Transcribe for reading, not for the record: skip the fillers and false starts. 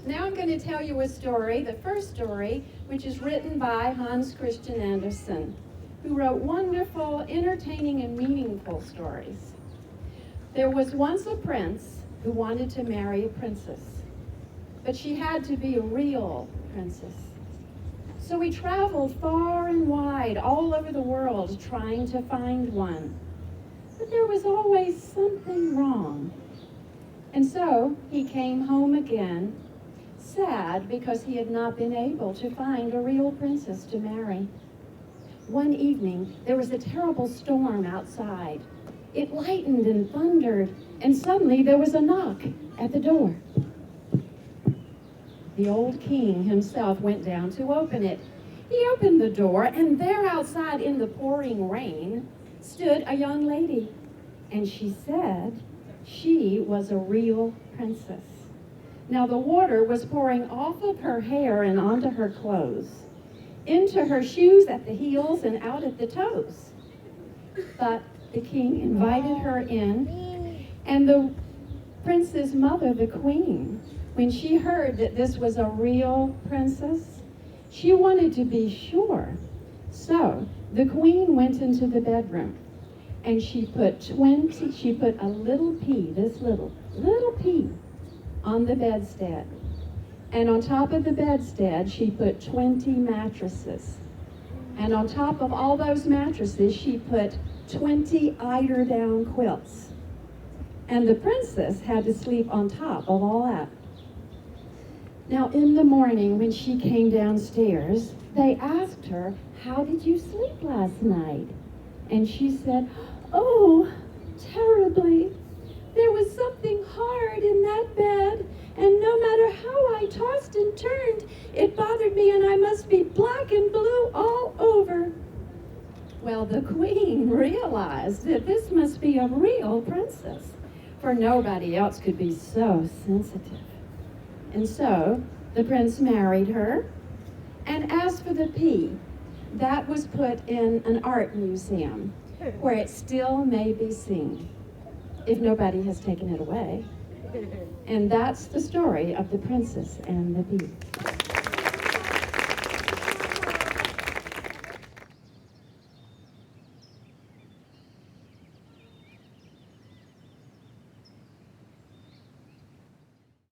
Now I'm going to tell you a story, the first story, which is written by Hans Christian Andersen, who wrote wonderful, entertaining, and meaningful stories. There was once a prince who wanted to marry a princess, but she had to be a real princess. So he traveled far and wide all over the world trying to find one. But there was always something wrong. And so he came home again, sad because he had not been able to find a real princess to marry. One evening, there was a terrible storm outside. It lightened and thundered, and suddenly there was a knock at the door. The old king himself went down to open it. He opened the door, and there outside in the pouring rain stood a young lady, and she said she was a real princess. Now the water was pouring off of her hair and onto her clothes, into her shoes at the heels and out at the toes. But the king invited her in, and the prince's mother, the queen, when she heard that this was a real princess, she wanted to be sure. So the queen went into the bedroom, and she put a little pea, this little pea, on the bedstead. And on top of the bedstead, she put 20 mattresses. And on top of all those mattresses, she put 20 eider-down quilts. And the princess had to sleep on top of all that. Now, in the morning, when she came downstairs, they asked her, "How did you sleep last night?" And she said, "Oh, terribly. There was something hard in that bed, and no matter how I tossed and turned, it bothered me, and I must be black and blue all over." Well, the queen realized that this must be a real princess, for nobody else could be so sensitive. And so the prince married her, and as for the pea, that was put in an art museum where it still may be seen, if nobody has taken it away. And that's the story of the princess and the bee.